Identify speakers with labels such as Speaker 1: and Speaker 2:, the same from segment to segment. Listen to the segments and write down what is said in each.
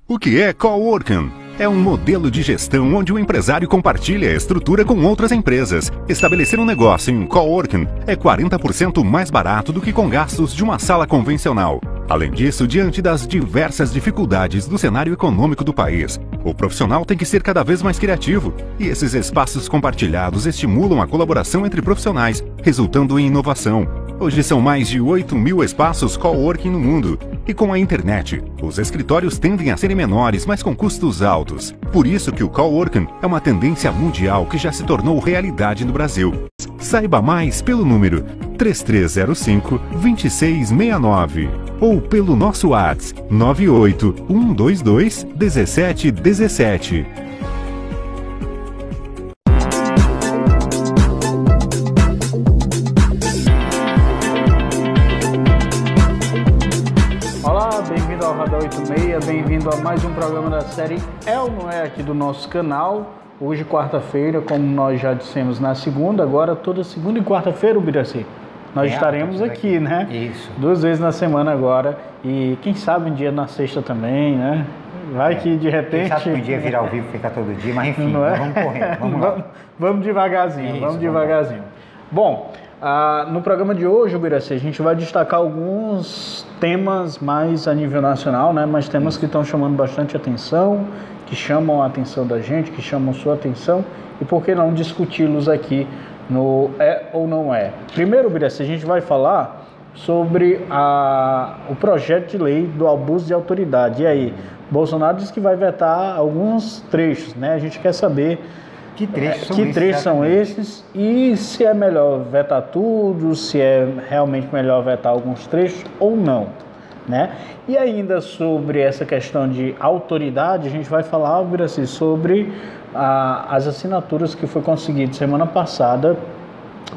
Speaker 1: O que é Coworking? É um modelo de gestão onde o empresário compartilha a estrutura com outras empresas. Estabelecer um negócio em um coworking é 40% mais barato do que com gastos de uma sala convencional. Além disso, diante das diversas dificuldades do cenário econômico do país, o profissional tem que ser cada vez mais criativo, e esses espaços compartilhados estimulam a colaboração entre profissionais, resultando em inovação. Hoje são mais de 8.000 espaços coworking no mundo, e com a internet, os escritórios tendem a serem menores, mas com custos altos. Por isso que o coworking é uma tendência mundial que já se tornou realidade no Brasil. Saiba mais pelo número 3305-2669 ou pelo nosso WhatsApp 98122-1717.
Speaker 2: Bem-vindo ao Radar 86, bem-vindo a mais um programa da série É ou Não É aqui do nosso canal. Hoje, quarta-feira, como nós já dissemos na segunda, agora toda segunda e quarta-feira, Ubiraci, nós estaremos aqui, né? Isso. 2 vezes na semana agora, e quem sabe um dia na sexta também, né? Vai que de repente... Quem sabe que um dia virar ao vivo, fica todo dia, mas enfim, não é? Vamos correndo, vamos lá. Vamos devagarzinho, isso, vamos devagarzinho. Bom, no programa de hoje, Ubiraci, a gente vai destacar alguns temas mais a nível nacional, né? Mas temas que estão chamando bastante atenção, que chamam a atenção da gente, que chamam sua atenção, e por que não discuti-los aqui no É ou Não É. Primeiro, Ubiraci, a gente vai falar sobre o projeto de lei do abuso de autoridade. E aí, Bolsonaro diz que vai vetar alguns trechos, né? A gente quer saber que trechos são esses e se é melhor vetar tudo, se é realmente melhor vetar alguns trechos ou não, né? E ainda sobre essa questão de autoridade, a gente vai falar, assim, sobre as assinaturas que foi conseguido semana passada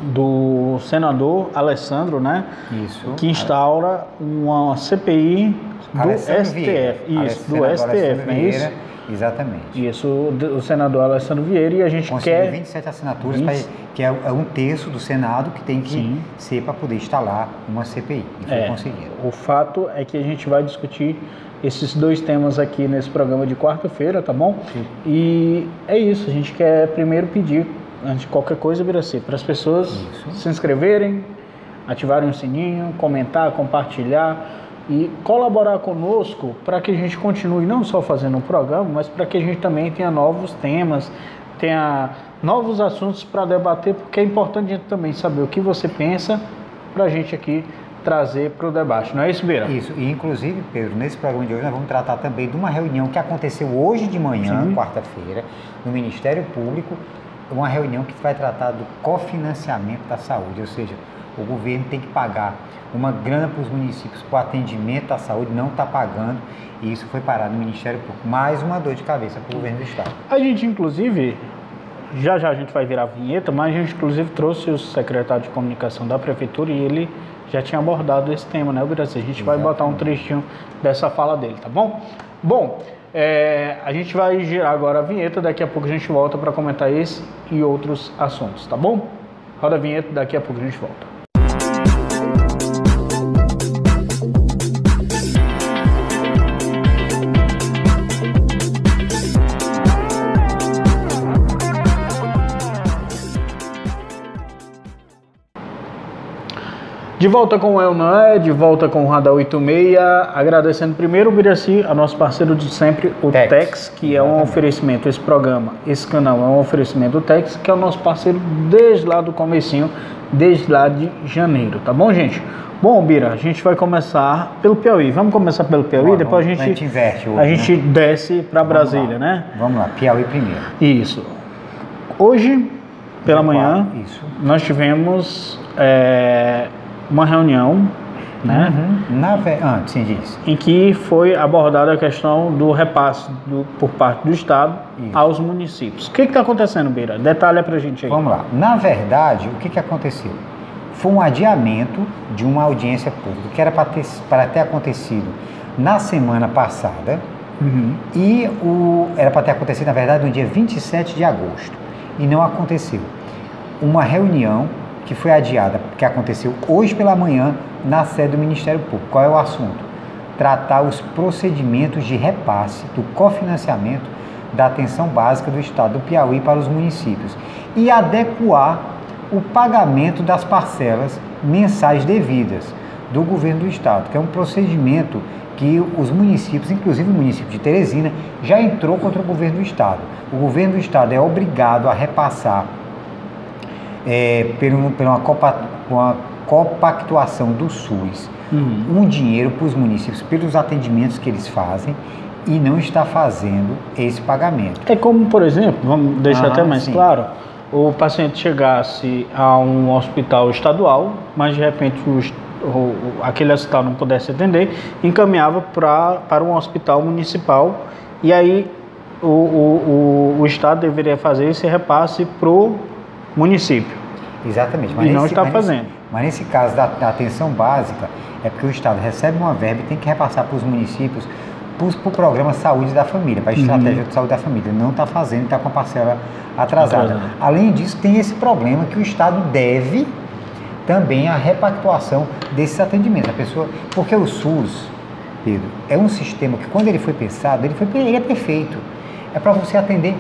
Speaker 2: do senador Alessandro, né? Isso. Que instaura uma CPI do STF. Isso, do STF, não é isso?
Speaker 3: Exatamente.
Speaker 2: Isso, o senador Alessandro Vieira, e a gente quer
Speaker 3: 27 assinaturas, que é um terço do Senado que tem que ser para poder instalar uma CPI. E foi conseguido.
Speaker 2: O fato é que a gente vai discutir esses 2 temas aqui nesse programa de quarta-feira, tá bom? Sim. E é isso, a gente quer primeiro pedir, antes de qualquer coisa, Ubiraci, para as pessoas se inscreverem, ativarem o sininho, comentar, compartilhar e colaborar conosco para que a gente continue não só fazendo um programa, mas para que a gente também tenha novos temas, tenha novos assuntos para debater, porque é importante a gente também saber o que você pensa para a gente aqui trazer para o debate. Não é isso, Beira?
Speaker 3: Isso, e inclusive, Pedro, nesse programa de hoje nós vamos tratar também de uma reunião que aconteceu hoje de manhã, quarta-feira, no Ministério Público, uma reunião que vai tratar do cofinanciamento da saúde, ou seja, o governo tem que pagar uma grana para os municípios para o atendimento à saúde, não está pagando, e isso foi parado no Ministério Público. Mais uma dor de cabeça para o governo do Estado.
Speaker 2: A gente, inclusive, já a gente vai virar a vinheta, mas a gente, inclusive, trouxe o secretário de comunicação da Prefeitura e ele já tinha abordado esse tema, né, Ubiraci? A gente vai botar um trechinho dessa fala dele, tá bom? Bom, a gente vai girar agora a vinheta, daqui a pouco a gente volta para comentar esse e outros assuntos, tá bom? Roda a vinheta, daqui a pouco a gente volta. De volta com o É ou Não É, de volta com o Radar 86, agradecendo primeiro o Ubiraci, a nosso parceiro de sempre, o Tex, que é um oferecimento, esse programa, esse canal é um oferecimento do Tex, que é o nosso parceiro desde lá do comecinho, desde lá de janeiro, tá bom, gente? Bom, Bira, a gente vai começar pelo Piauí. Vamos começar pelo Piauí, depois a gente inverte hoje, a gente desce para Brasília, né?
Speaker 3: Vamos lá, Piauí primeiro.
Speaker 2: Isso. Hoje, pela manhã, nós tivemos uma reunião, né?
Speaker 3: Sim, diz.
Speaker 2: Em que foi abordada a questão do repasse por parte do Estado aos municípios. O que está acontecendo, Beira? Detalha para a gente aí.
Speaker 3: Vamos lá. Na verdade, o que aconteceu? Foi um adiamento de uma audiência pública que era para ter acontecido na semana passada e era para ter acontecido, na verdade, no dia 27 de agosto. E não aconteceu. Uma reunião que foi adiada, que aconteceu hoje pela manhã na sede do Ministério Público. Qual é o assunto? tratar os procedimentos de repasse do cofinanciamento da atenção básica do Estado do Piauí para os municípios e adequar o pagamento das parcelas mensais devidas do governo do Estado, que é um procedimento que os municípios, inclusive o município de Teresina, já entrou contra o governo do Estado. O governo do Estado é obrigado a repassar por uma compactuação do SUS um dinheiro para os municípios pelos atendimentos que eles fazem e não está fazendo esse pagamento.
Speaker 2: É como, por exemplo, vamos deixar até mais claro, o paciente chegasse a um hospital estadual, mas de repente aquele hospital não pudesse atender, encaminhava para um hospital municipal e aí o Estado deveria fazer esse repasse para o município.
Speaker 3: Exatamente.
Speaker 2: Mas não está fazendo.
Speaker 3: Mas nesse caso da atenção básica, é porque o Estado recebe uma verba e tem que repassar para os municípios para o programa Saúde da Família, para a estratégia de saúde da família. Não está fazendo, está com a parcela atrasada. Além disso, tem esse problema que o Estado deve também a repactuação desses atendimentos. Porque o SUS, Pedro, é um sistema que quando ele foi pensado, ele é perfeito. É para você atender em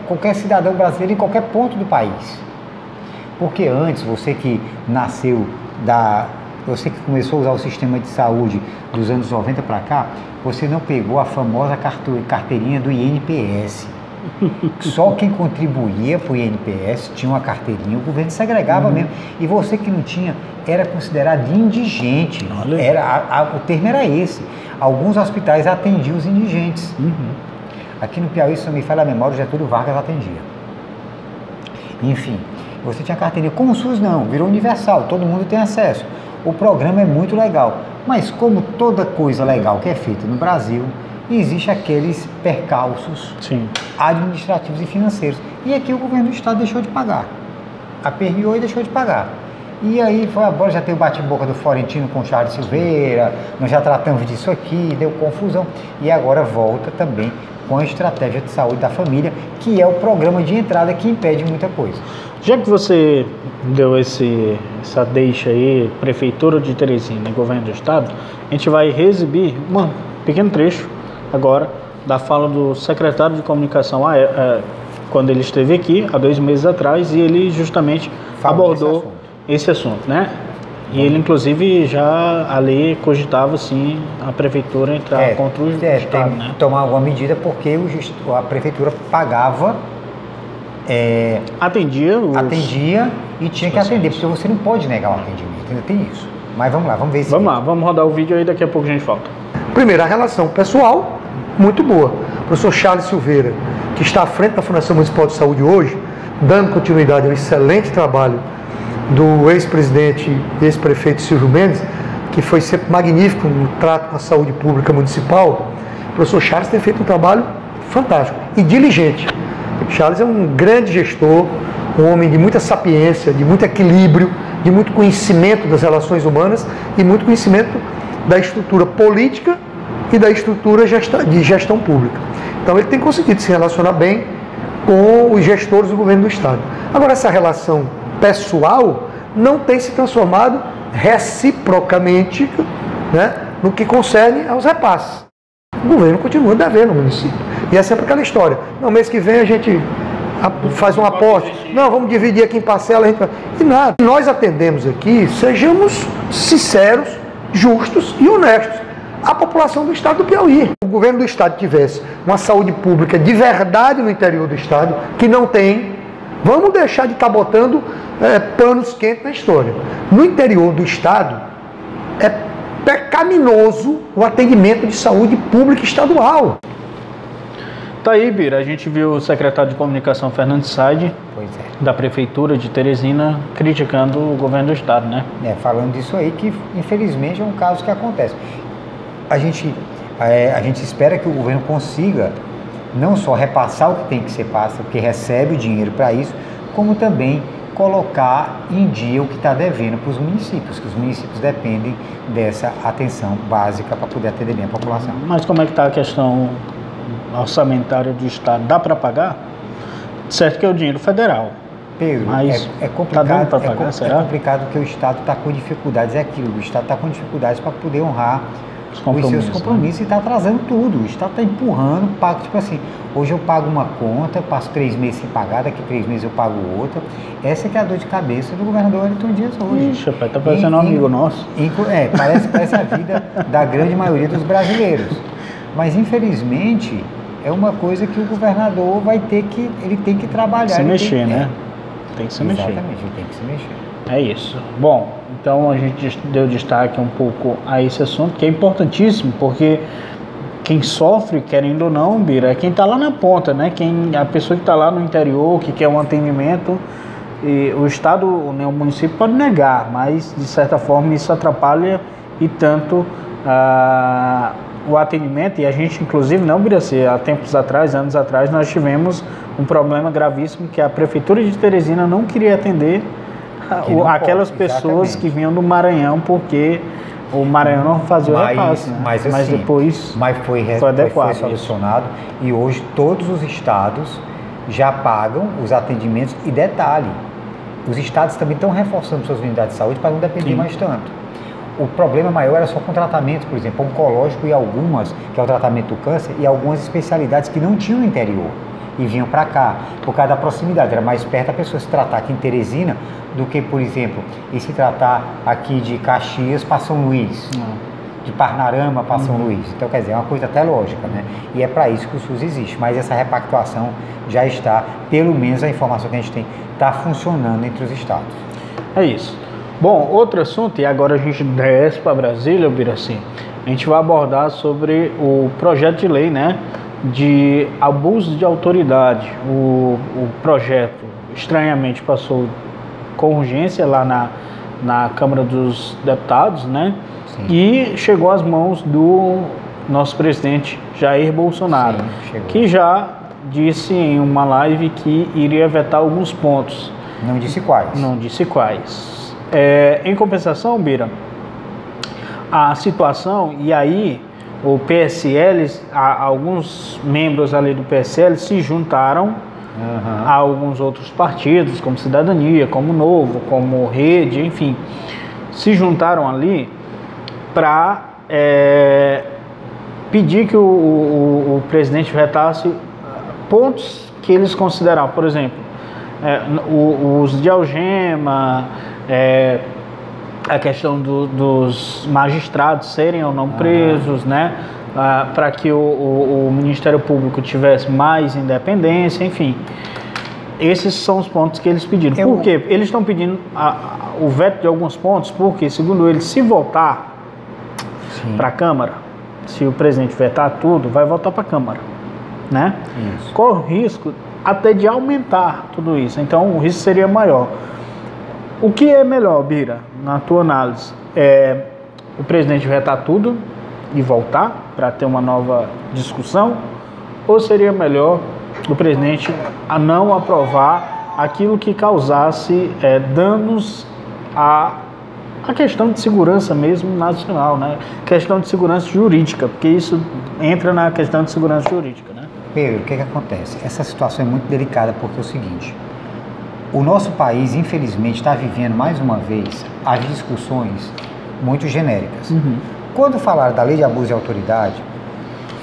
Speaker 3: qualquer cidadão brasileiro em qualquer ponto do país. Porque antes, você que nasceu você que começou a usar o sistema de saúde dos anos 90 para cá, você não pegou a famosa carteirinha do INPS. Só quem contribuía para o INPS tinha uma carteirinha, o governo segregava mesmo. E você que não tinha, era considerado indigente. O termo era esse. Alguns hospitais atendiam os indigentes. Aqui no Piauí, se não me falha a memória, o Getúlio Vargas atendia. Enfim, você tinha carteirinha. Com o SUS não, virou universal, todo mundo tem acesso. O programa é muito legal, mas como toda coisa legal que é feita no Brasil, existe aqueles percalços administrativos e financeiros. E aqui o governo do Estado deixou de pagar. Aperreou e deixou de pagar. E aí foi agora, já tem o bate-boca do Florentino com o Charles Silveira, nós já tratamos disso aqui, deu confusão. E agora volta também com a estratégia de saúde da família, que é o programa de entrada que impede muita coisa.
Speaker 2: Já que você deu essa deixa aí, Prefeitura de Teresina e Governo do Estado, a gente vai reexibir um pequeno trecho agora da fala do secretário de Comunicação quando ele esteve aqui há 2 meses atrás e ele justamente abordou esse assunto, né? E ele inclusive já ali cogitava sim a Prefeitura entrar contra o Estado, né?
Speaker 3: Tomar alguma medida porque a Prefeitura pagava,
Speaker 2: atendia
Speaker 3: e tinha que atender, porque você não pode negar o atendimento, ainda tem isso. Mas vamos lá, vamos ver isso.
Speaker 2: Vamos rodar o vídeo aí, daqui a pouco a gente volta.
Speaker 4: Primeiro, a relação pessoal, muito boa. O professor Charles Silveira, que está à frente da Fundação Municipal de Saúde hoje, dando continuidade ao excelente trabalho do ex-presidente e ex-prefeito Silvio Mendes, que foi sempre magnífico no trato com a saúde pública municipal. O professor Charles tem feito um trabalho fantástico e diligente. O Charles é um grande gestor, um homem de muita sapiência, de muito equilíbrio, de muito conhecimento das relações humanas e muito conhecimento da estrutura política e da estrutura de gestão pública. Então ele tem conseguido se relacionar bem com os gestores do governo do Estado. Agora, essa relação pessoal não tem se transformado reciprocamente, né, no que concerne aos repasses. O governo continua devendo ao município. E é sempre aquela história. No mês que vem a gente faz um aporte. Não, vamos dividir aqui em parcela. E nada. Nós atendemos aqui, sejamos sinceros, justos e honestos. A população do Estado do Piauí. Se o governo do Estado tivesse uma saúde pública de verdade no interior do Estado, que não tem, vamos deixar de estar botando panos quentes na história. No interior do Estado, é pecaminoso o atendimento de saúde pública estadual.
Speaker 2: Tá aí, Bira, a gente viu o secretário de Comunicação, Fernando Said, da Prefeitura de Teresina, criticando o governo do Estado, né?
Speaker 3: Falando disso aí, que infelizmente é um caso que acontece. A gente espera que o governo consiga não só repassar o que tem que ser passo, porque recebe o dinheiro para isso, como também colocar em dia o que está devendo para os municípios, que os municípios dependem dessa atenção básica para poder atender bem a população.
Speaker 2: Mas como é que está a questão orçamentária do Estado? Dá para pagar? Certo que é o dinheiro federal.
Speaker 3: Pedro,
Speaker 2: mas
Speaker 3: é complicado,
Speaker 2: tá dando para pagar, será?
Speaker 3: É complicado porque o Estado está com dificuldades, o Estado está com dificuldades para poder honrar os seus compromissos, e está atrasando tudo. O Estado está empurrando, paga, tipo assim, hoje eu pago uma conta, passo 3 meses sem pagar, daqui 3 meses eu pago outra. Essa é que é a dor de cabeça do governador Wellington Dias hoje.
Speaker 2: Ixi, rapaz, tá parecendo um amigo nosso.
Speaker 3: Parece a vida da grande maioria dos brasileiros. Mas, infelizmente, é uma coisa que o governador ele tem que trabalhar.
Speaker 2: Se mexer, né? Tem que se mexer.
Speaker 3: Exatamente, ele tem que se mexer.
Speaker 2: É isso. Bom, então a gente deu destaque um pouco a esse assunto, que é importantíssimo, porque quem sofre, querendo ou não, Bira, é quem está lá na ponta, né? A pessoa que está lá no interior, que quer um atendimento, e o Estado, né, o município pode negar, mas de certa forma isso atrapalha e tanto o atendimento. E a gente, inclusive, não, Bira, há tempos atrás, anos atrás, nós tivemos um problema gravíssimo que a Prefeitura de Teresina não queria atender aquelas pessoas que vinham do Maranhão, porque o Maranhão não fazia o repasse, né? Mas depois foi adequado,
Speaker 3: foi solucionado, e hoje todos os estados já pagam os atendimentos. E detalhe, os estados também estão reforçando suas unidades de saúde para não depender mais tanto. O problema maior era só com tratamento, por exemplo, oncológico e algumas, que é o tratamento do câncer, e algumas especialidades que não tinham no interior e vinham para cá, por causa da proximidade. Era mais perto a pessoa se tratar aqui em Teresina do que, por exemplo, e se tratar aqui de Caxias para São Luís, de Parnarama para São Luís. Então, quer dizer, é uma coisa até lógica, né? E é para isso que o SUS existe. Mas essa repactuação já está, pelo menos a informação que a gente tem, está funcionando entre os estados.
Speaker 2: É isso. Bom, outro assunto, e agora a gente desce para Brasília, Biraci, a gente vai abordar sobre o projeto de lei, né, de abuso de autoridade. O projeto, estranhamente, passou com urgência lá na Câmara dos Deputados, né? Sim. E chegou às mãos do nosso presidente Jair Bolsonaro, que já disse em uma live que iria vetar alguns pontos.
Speaker 3: Não disse quais.
Speaker 2: Não disse quais. Em compensação, Bira, a situação, e aí o PSL, alguns membros ali do PSL se juntaram a alguns outros partidos, como Cidadania, como Novo, como Rede, enfim, se juntaram ali para pedir que o presidente vetasse pontos que eles consideravam, por exemplo, o uso de algema, a questão dos magistrados serem ou não presos, né? Para que o Ministério Público tivesse mais independência, enfim. Esses são os pontos que eles pediram. Por quê? Eles estão pedindo o veto de alguns pontos, porque, segundo eles, se voltar para a Câmara, se o presidente vetar tudo, vai voltar para a Câmara, né? Isso. Corre o risco até de aumentar tudo isso. Então, o risco seria maior. O que é melhor, Bira, na tua análise? É o presidente vetar tudo e voltar para ter uma nova discussão? Ou seria melhor o presidente não aprovar aquilo que causasse danos à questão de segurança mesmo nacional, né? Questão de segurança jurídica, porque isso entra na questão de segurança jurídica, né?
Speaker 3: Pedro, o que acontece? Essa situação é muito delicada, porque é o seguinte: o nosso país, infelizmente, está vivendo mais uma vez as discussões muito genéricas. Quando falaram da lei de abuso de autoridade,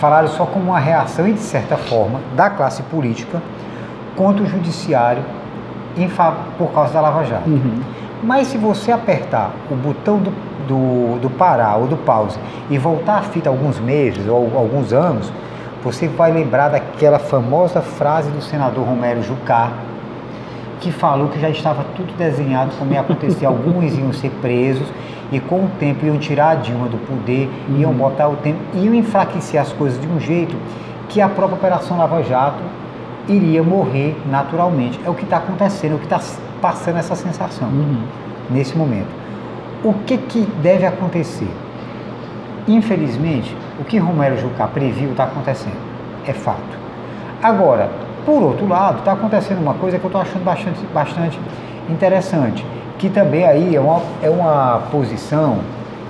Speaker 3: falaram só como uma reação, e de certa forma, da classe política contra o judiciário por causa da Lava Jato. Mas se você apertar o botão do parar ou do pause e voltar a fita alguns meses ou alguns anos, você vai lembrar daquela famosa frase do senador Romero Jucá, que falou que já estava tudo desenhado como ia acontecer. Alguns iam ser presos e com o tempo iam tirar a Dilma do poder, iam botar o tempo, iam enfraquecer as coisas de um jeito que a própria Operação Lava Jato iria morrer naturalmente. É o que está acontecendo, é o que está passando essa sensação nesse momento. O que deve acontecer? Infelizmente, o que Romero Jucá previu está acontecendo. É fato. Agora, por outro lado, está acontecendo uma coisa que eu estou achando bastante interessante, que também aí é uma posição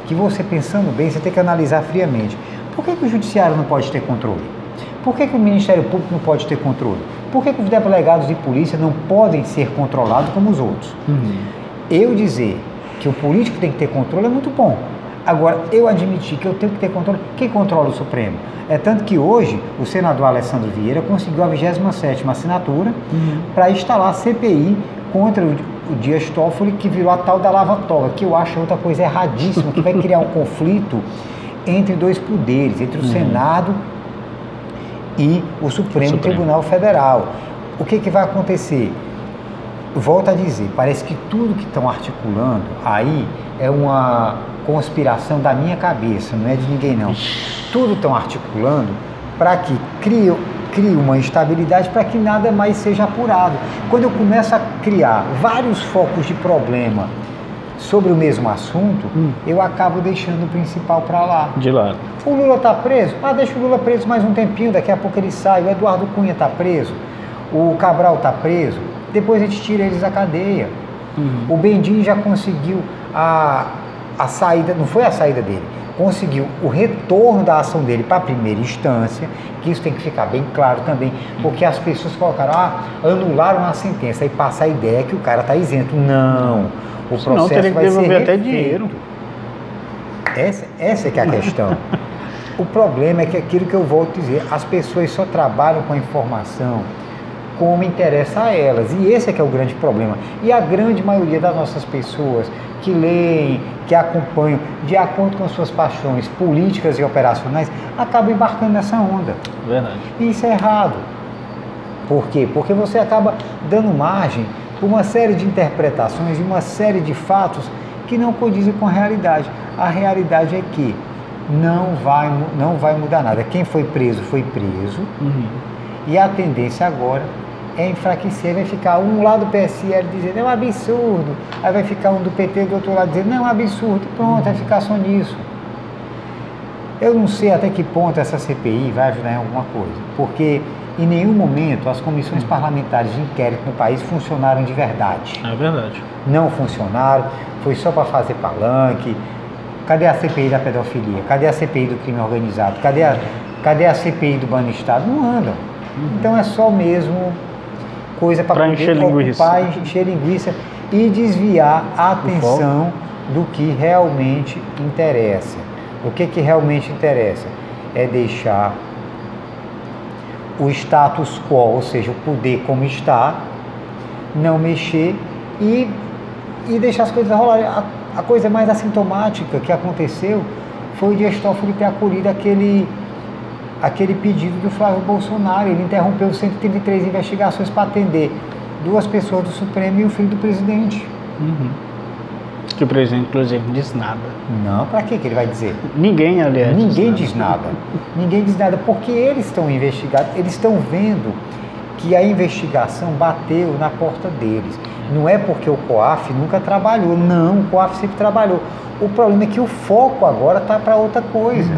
Speaker 3: que você, pensando bem, você tem que analisar friamente. Por que o judiciário não pode ter controle? Por que o Ministério Público não pode ter controle? Por que os delegados de polícia não podem ser controlados como os outros? Eu dizer que o político tem que ter controle é muito bom. Agora, eu admiti que eu tenho que ter controle. Quem controla o Supremo? É tanto que hoje o senador Alessandro Vieira conseguiu a 27ª assinatura para instalar a CPI contra o Dias Toffoli, que virou a tal da lava-toga, que eu acho outra coisa erradíssima, que vai criar um conflito entre dois poderes, entre o Senado e o Supremo Tribunal Federal. O que vai acontecer? Volto a dizer, parece que tudo que estão articulando aí é uma conspiração da minha cabeça, não é de ninguém não. Tudo estão articulando para que crie uma instabilidade, para que nada mais seja apurado. Quando eu começo a criar vários focos de problema sobre o mesmo assunto, eu acabo deixando o principal para lá.
Speaker 2: De lado.
Speaker 3: O Lula está preso? Deixa o Lula preso mais um tempinho, daqui a pouco ele sai. O Eduardo Cunha está preso, o Cabral está preso, depois a gente tira eles da cadeia. O Bendim já conseguiu a saída, não foi a saída dele, conseguiu o retorno da ação dele para a primeira instância, que isso tem que ficar bem claro também, porque as pessoas colocaram, anularam a sentença e passa a ideia que o cara está isento. Não, o processo
Speaker 2: teria que
Speaker 3: vai ser
Speaker 2: devolver até
Speaker 3: refeito.
Speaker 2: dinheiro.
Speaker 3: Essa é que é a questão. O problema é que aquilo que eu volto a dizer, as pessoas só trabalham com a informação como interessa a elas, e esse é que é o grande problema. E a grande maioria das nossas pessoas que leem, que acompanham, de acordo com suas paixões políticas e operacionais, acabam embarcando nessa onda.
Speaker 2: Verdade.
Speaker 3: E isso é errado. Por quê? Porque você acaba dando margem para uma série de interpretações e uma série de fatos que não condizem com a realidade. A realidade é que não vai mudar nada. Quem foi preso, e a tendência agora é enfraquecer, vai ficar um lá do PSL dizendo é um absurdo, aí vai ficar um do PT do outro lado dizendo não é um absurdo, e pronto, vai ficar só nisso. Eu não sei até que ponto essa CPI vai ajudar em alguma coisa, porque em nenhum momento as comissões parlamentares de inquérito no país funcionaram de verdade.
Speaker 2: É verdade.
Speaker 3: Não funcionaram, foi só para fazer palanque. Cadê a CPI da pedofilia? Cadê a CPI do crime organizado? Cadê a CPI do banestado? Não andam. Então é só mesmo coisa para
Speaker 2: encher
Speaker 3: ocupar, encher linguiça e desviar a atenção do que realmente interessa. O que realmente interessa é deixar o status quo, ou seja, o poder como está, não mexer e deixar as coisas rolarem. A coisa mais assintomática que aconteceu foi o Dias Toffoli ter acolhido aquele pedido do Flávio Bolsonaro. Ele interrompeu 133 investigações para atender 2 pessoas do Supremo e o filho do presidente.
Speaker 2: Que o presidente, inclusive, não diz nada.
Speaker 3: Não, para que ele vai dizer?
Speaker 2: Ninguém, aliás.
Speaker 3: Ninguém diz nada. Ninguém diz nada, porque eles estão investigados, eles estão vendo que a investigação bateu na porta deles. Não é porque o COAF nunca trabalhou, não, o COAF sempre trabalhou. O problema é que o foco agora está para outra coisa.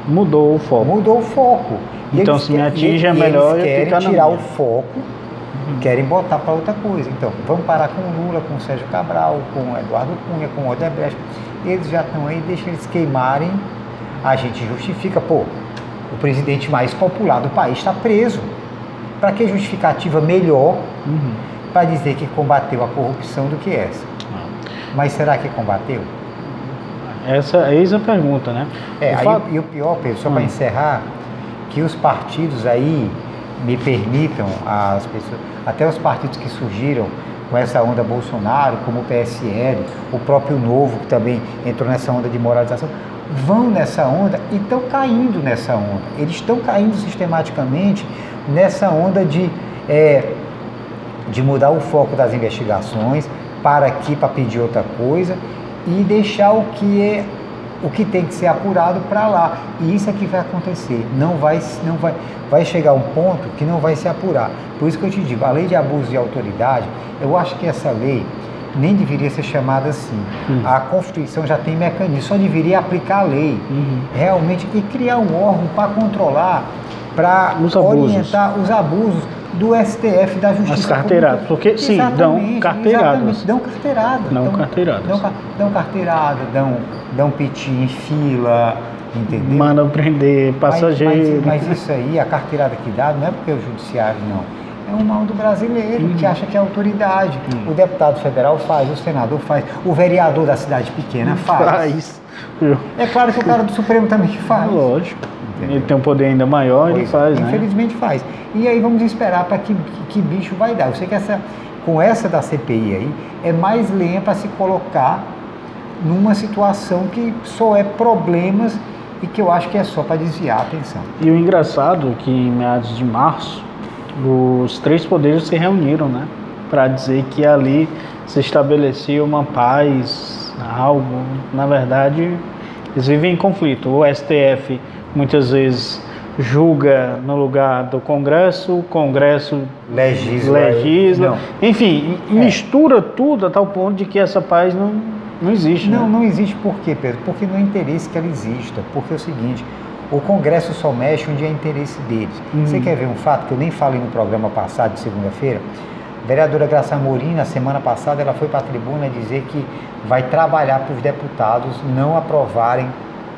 Speaker 2: Mudou o foco.
Speaker 3: Mudou o foco.
Speaker 2: Então, se me atinge, é melhor eu ficar na minha.
Speaker 3: Eles querem tirar o foco, querem botar para outra coisa. Então, vamos parar com o Lula, com o Sérgio Cabral, com o Eduardo Cunha, com o Odebrecht. Eles já estão aí, deixa eles queimarem. A gente justifica, o presidente mais popular do país está preso. Para que justificativa melhor para dizer que combateu a corrupção do que essa? Mas será que combateu?
Speaker 2: Eis a pergunta, né?
Speaker 3: E o pior, Pedro, só para encerrar, que os partidos aí me permitam, as pessoas, até os partidos que surgiram com essa onda Bolsonaro, como o PSL, o próprio Novo, que também entrou nessa onda de moralização, vão nessa onda e estão caindo nessa onda. Eles estão caindo sistematicamente nessa onda de mudar o foco das investigações para pedir outra coisa e deixar o que tem que ser apurado para lá. E isso é que vai acontecer. Vai chegar um ponto que não vai se apurar. Por isso que eu te digo, a lei de abuso de autoridade, eu acho que essa lei nem deveria ser chamada assim. A Constituição já tem mecanismo, só deveria aplicar a lei realmente e criar um órgão para controlar, para orientar os abusos do STF, da Justiça.
Speaker 2: As carteiradas, porque sim, dão carteiradas.
Speaker 3: Dão carteirada. Dão carteirada, dão piti em fila, entendeu?
Speaker 2: Mandam prender passageiro.
Speaker 3: Mas isso aí, a carteirada que dá, não é porque é o judiciário, não. É um mal do brasileiro, que acha que é autoridade. O deputado federal faz, o senador faz, o vereador da cidade pequena faz. É claro que o cara do Supremo também faz.
Speaker 2: Lógico.
Speaker 3: Entendeu?
Speaker 2: Ele tem um poder ainda maior, ele faz, né?
Speaker 3: Infelizmente faz. E aí vamos esperar para que bicho vai dar. Eu sei que com essa da CPI aí, é mais lenha para se colocar numa situação que só é problemas e que eu acho que é só para desviar a atenção.
Speaker 2: E o engraçado é que em meados de março, os três poderes se reuniram, né? Para dizer que ali se estabelecia uma paz, algo. Na verdade, eles vivem em conflito. O STF muitas vezes julga no lugar do Congresso, o Congresso legisla. Enfim, mistura tudo a tal ponto de que essa paz não existe.
Speaker 3: Não,
Speaker 2: né?
Speaker 3: não existe por quê, Pedro? Porque não é interesse que ela exista. Porque é o seguinte, o Congresso só mexe onde é interesse deles. Você quer ver um fato que eu nem falei no programa passado, de segunda-feira? A vereadora Graça Amorim, na semana passada, ela foi para a tribuna dizer que vai trabalhar para os deputados não aprovarem,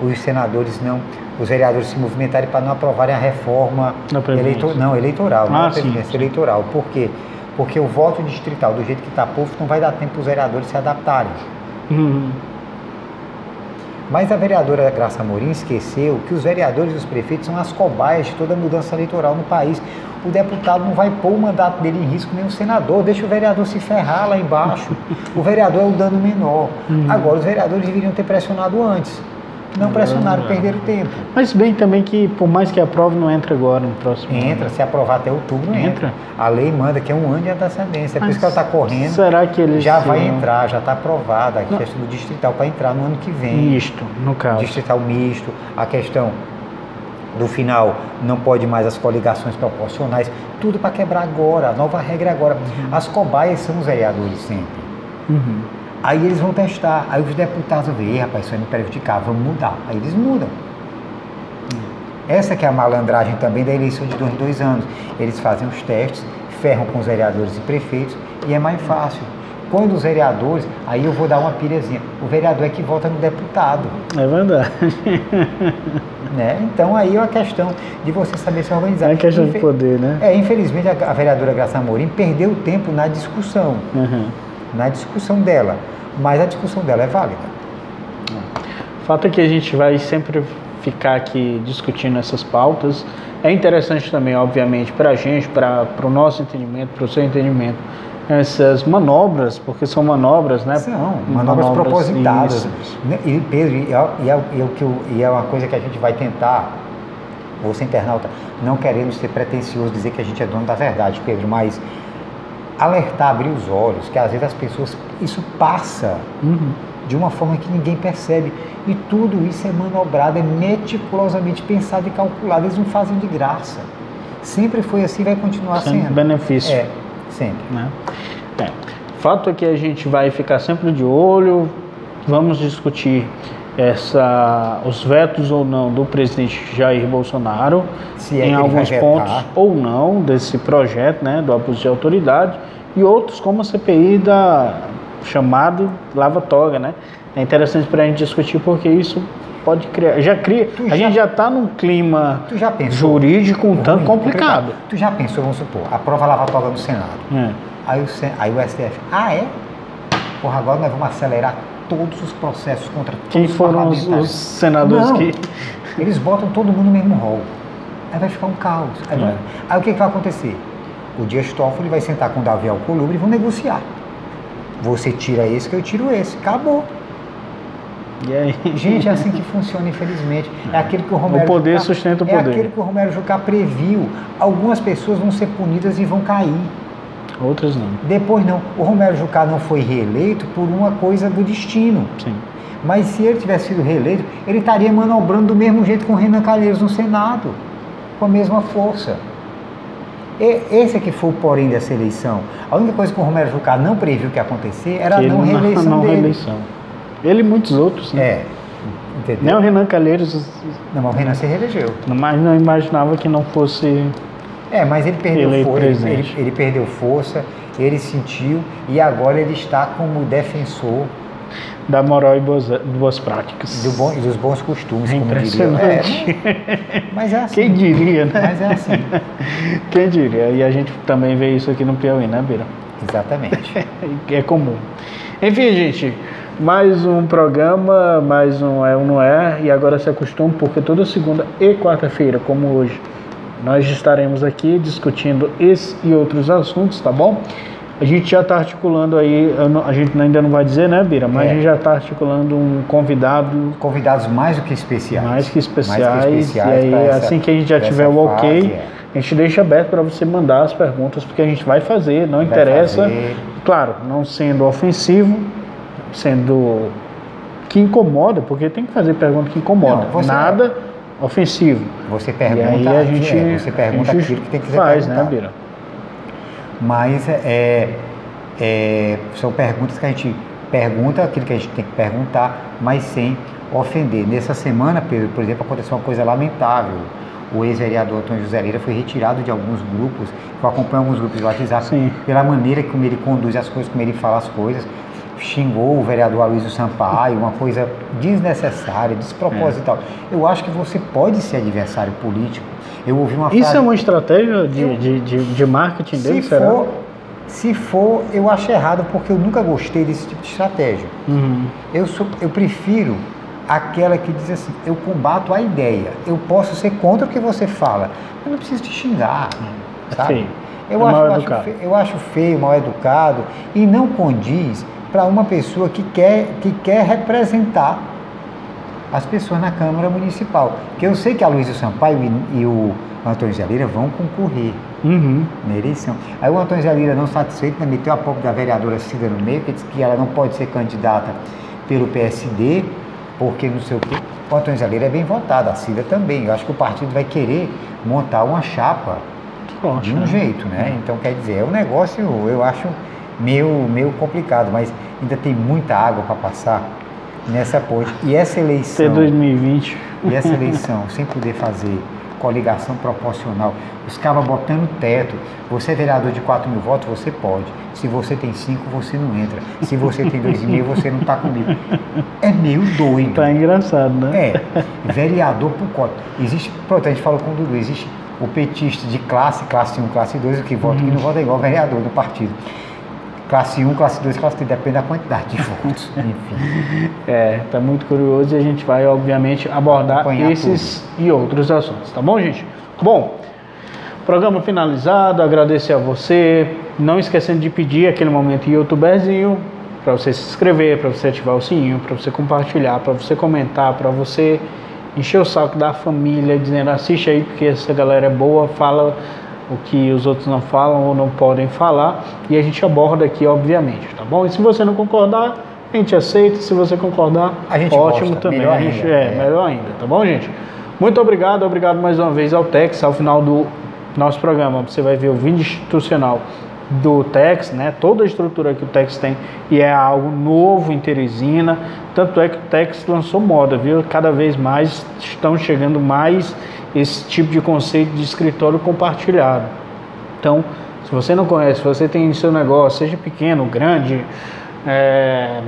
Speaker 3: os senadores não, os vereadores se movimentarem para não aprovarem a reforma eleitoral, não a previdência eleitoral. Por quê? Porque o voto distrital, do jeito que está posto, não vai dar tempo para os vereadores se adaptarem. Mas a vereadora Graça Amorim esqueceu que os vereadores e os prefeitos são as cobaias de toda mudança eleitoral no país. O deputado não vai pôr o mandato dele em risco, nem o senador. Deixa o vereador se ferrar lá embaixo. O vereador é o dano menor. Agora, os vereadores deveriam ter pressionado antes. Não pressionaram, perderam tempo.
Speaker 2: Mas bem também que, por mais que aprove, não entra agora no próximo
Speaker 3: ano. Se aprovar até outubro, entra. A lei manda que é um ano de antecedência. É por isso que ela está correndo.
Speaker 2: Será que eles
Speaker 3: já vai entrar, já está aprovada a questão do distrital para entrar no ano que vem.
Speaker 2: Misto, no caso.
Speaker 3: Distrital misto, a questão do final, não pode mais as coligações proporcionais, tudo para quebrar agora, a nova regra agora. As cobaias são os vereadores sempre. Aí eles vão testar, aí os deputados vão ver, rapaz, isso vai me prejudicar, vamos mudar. Aí eles mudam. Essa que é a malandragem também da eleição de 2 em 2 anos. Eles fazem os testes, ferram com os vereadores e prefeitos e é mais fácil. Quando os vereadores, aí eu vou dar uma pirezinha, o vereador é que vota no deputado.
Speaker 2: É verdade.
Speaker 3: Né? Então aí é uma questão de você saber se organizar.
Speaker 2: É questão de poder, né?
Speaker 3: Infelizmente a vereadora Graça Amorim perdeu tempo na discussão. Na discussão dela, mas a discussão dela é válida.
Speaker 2: O fato é que a gente vai sempre ficar aqui discutindo essas pautas. É interessante também, obviamente, para a gente, para o nosso entendimento, para o seu entendimento, essas manobras, porque são manobras, né?
Speaker 3: São manobras propositadas. E, Pedro, e é uma coisa que a gente vai tentar, você internauta, não querendo ser pretencioso, dizer que a gente é dono da verdade, Pedro, mas alertar, abrir os olhos, que às vezes as pessoas, isso passa de uma forma que ninguém percebe, e tudo isso é manobrado, é meticulosamente pensado e calculado, eles não fazem de graça, sempre foi assim, vai continuar sendo.
Speaker 2: Benefício.
Speaker 3: Sempre.
Speaker 2: Né? Fato é que a gente vai ficar sempre de olho, vamos discutir os vetos ou não do presidente Jair Bolsonaro, em alguns pontos ou não desse projeto, né, do abuso de autoridade, e outros como a CPI chamado Lava Toga, né? É interessante para a gente discutir porque isso pode criar, a gente já está num clima jurídico um tanto complicado.
Speaker 3: Tu já pensou, vamos supor, aprova a Lava Toga no Senado, aí o STF, porra, agora nós vamos acelerar todos os processos contra todos
Speaker 2: Quem foram os senadores que...
Speaker 3: Eles botam todo mundo no mesmo rol. Aí vai ficar um caos. Aí o que vai acontecer? O Dias Toffoli vai sentar com o Davi Alcolumbre e vão negociar. Você tira esse que eu tiro esse. Acabou.
Speaker 2: E aí?
Speaker 3: Gente, é assim que funciona, infelizmente. É aquilo que o Romero
Speaker 2: poder sustenta o poder.
Speaker 3: É aquilo que o Romero Jucá previu. Algumas pessoas vão ser punidas e vão cair.
Speaker 2: Outras não.
Speaker 3: Depois não. O Romero Jucá não foi reeleito por uma coisa do destino.
Speaker 2: Sim.
Speaker 3: Mas se ele tivesse sido reeleito, ele estaria manobrando do mesmo jeito com o Renan Calheiros no Senado. Com a mesma força. Esse é que foi o porém dessa eleição. A única coisa que o Romero Jucá não previu que ia acontecer era a não reeleição dele.
Speaker 2: Ele e muitos outros, né?
Speaker 3: Entendeu?
Speaker 2: Nem o Renan Calheiros...
Speaker 3: Não, mas o Renan se reelegeu.
Speaker 2: Mas não imaginava que não fosse...
Speaker 3: mas ele perdeu força, ele perdeu força, ele sentiu, e agora ele está como defensor
Speaker 2: da moral e boas práticas.
Speaker 3: E dos bons costumes, como
Speaker 2: impressionante.
Speaker 3: Mas é assim.
Speaker 2: Quem diria, né?
Speaker 3: Mas é assim.
Speaker 2: Quem diria? E a gente também vê isso aqui no Piauí, né, Beira?
Speaker 3: Exatamente.
Speaker 2: É comum. Enfim, gente, Mais um programa, mais um É ou Não É, e agora se acostume, porque toda segunda e quarta-feira, como hoje, nós estaremos aqui discutindo esse e outros assuntos, tá bom? A gente já está articulando aí, a gente ainda não vai dizer, né, Bira? Mas a gente já está articulando um convidado.
Speaker 3: Convidados mais do que especiais.
Speaker 2: Mais que especiais. E aí, assim que a gente já tiver o ok, a gente deixa aberto para você mandar as perguntas, porque a gente vai fazer, não interessa. Claro, não sendo ofensivo, sendo que incomoda, porque tem que fazer pergunta que incomoda. Não, nada ofensivo.
Speaker 3: Você pergunta,
Speaker 2: e aí a gente,
Speaker 3: você pergunta aquilo que tem que ser
Speaker 2: faz,
Speaker 3: perguntado.
Speaker 2: né, Bira?
Speaker 3: Mas são perguntas que a gente pergunta, aquilo que a gente tem que perguntar, mas sem ofender. Nessa semana, Pedro, por exemplo, aconteceu uma coisa lamentável. O ex-vereador Antônio José Lira foi retirado de alguns grupos, eu acompanho alguns grupos de WhatsApp, Sim. pela maneira como ele conduz as coisas, como ele fala as coisas. Xingou o vereador Aloysio Sampaio, uma coisa desnecessária, desproposital. Eu acho que você pode ser adversário político. Eu ouvi uma frase...
Speaker 2: Isso é uma estratégia de marketing dele, será?
Speaker 3: Se for, eu acho errado, porque eu nunca gostei desse tipo de estratégia.
Speaker 2: Uhum.
Speaker 3: Eu prefiro aquela que diz assim, eu combato a ideia, eu posso ser contra o que você fala, eu não preciso te xingar, sabe? Eu acho feio, mal educado, e não condiz para uma pessoa que quer representar as pessoas na Câmara Municipal. Porque eu sei que a Aloysio Sampaio e o Antônio José Lira vão concorrer na eleição. Aí o Antônio José Lira, não satisfeito, meteu a pouco da vereadora Cida no meio, que disse que ela não pode ser candidata pelo PSD, porque não sei o quê. O Antônio José Lira é bem votado, a Cida também. Eu acho que o partido vai querer montar uma chapa de um jeito, né? Então, quer dizer, é um negócio, eu acho meio complicado, mas ainda tem muita água para passar nessa ponte. E essa eleição...
Speaker 2: Até 2020.
Speaker 3: E essa eleição, sem poder fazer coligação proporcional, os caras botando teto. Você é vereador de 4 mil votos, você pode. Se você tem 5, você não entra. Se você tem 2,5, você não está comigo. É meio doido.
Speaker 2: Tá engraçado, né?
Speaker 3: Vereador por cota. Existe, pronto, a gente falou com o Dudu, existe o petista de classe 1, classe 2, o que vota, que não vota igual vereador do partido. Classe 1, classe 2, classe 3, depende da quantidade de votos, enfim.
Speaker 2: Tá muito curioso e a gente vai, obviamente, abordar esses e outros assuntos, tá bom, gente? Bom, programa finalizado, agradecer a você, não esquecendo de pedir aquele momento youtuberzinho, para você se inscrever, para você ativar o sininho, para você compartilhar, para você comentar, para você encher o saco da família, dizendo, assiste aí, porque essa galera é boa, fala o que os outros não falam ou não podem falar, e a gente aborda aqui, obviamente, tá bom? E se você não concordar, a gente aceita, se você concordar,
Speaker 3: a gente
Speaker 2: ótimo
Speaker 3: gosta,
Speaker 2: também,
Speaker 3: melhor ainda,
Speaker 2: melhor ainda, tá bom, gente? Muito obrigado mais uma vez ao Tex, ao final do nosso programa, você vai ver o vídeo institucional do Tex, né? Toda a estrutura que o Tex tem, e é algo novo em Teresina, tanto é que o Tex lançou moda, viu? Cada vez mais estão chegando mais esse tipo de conceito de escritório compartilhado. Então, se você não conhece, se você tem seu negócio, seja pequeno, grande,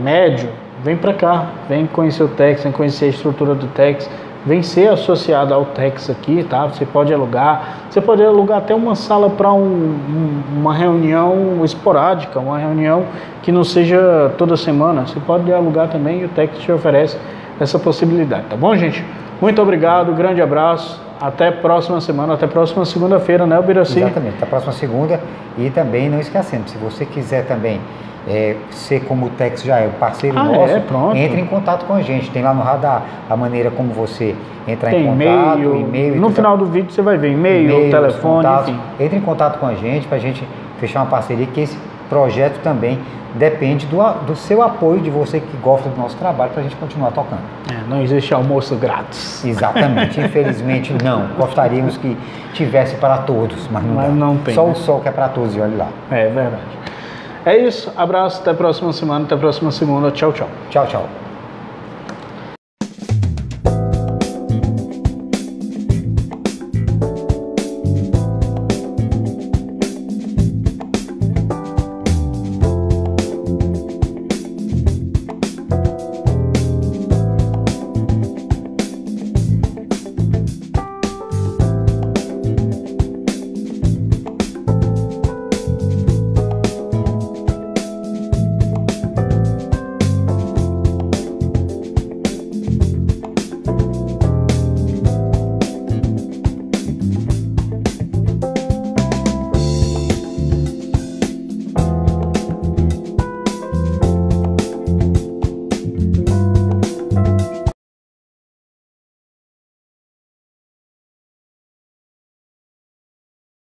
Speaker 2: médio, vem para cá, vem conhecer o Tex, vem conhecer a estrutura do Tex, vem ser associado ao Tex aqui, tá? Você pode alugar até uma sala para uma reunião esporádica, uma reunião que não seja toda semana, você pode alugar também e o Tex te oferece essa possibilidade, tá bom, gente? Muito obrigado, grande abraço. Até a próxima semana, até a próxima segunda-feira, né, Biraci?
Speaker 3: Exatamente, até a próxima segunda. E também, não esquecendo, se você quiser também ser como o Tex já é, o parceiro nosso, entre em contato com a gente. Tem lá no radar a maneira como você entrar em contato, e-mail.
Speaker 2: No final do vídeo você vai ver e-mail, telefone, enfim.
Speaker 3: Entre em contato com a gente para a gente fechar uma parceria, que esse projeto também depende do seu apoio, de você que gosta do nosso trabalho, para a gente continuar tocando.
Speaker 2: Não existe almoço grátis.
Speaker 3: Exatamente, infelizmente não. Gostaríamos que tivesse para todos, mas
Speaker 2: não tem.
Speaker 3: Só o sol que é para todos, e olha lá.
Speaker 2: É verdade. É isso, abraço, até a próxima semana, até a próxima segunda. Tchau, tchau.
Speaker 3: Tchau, tchau.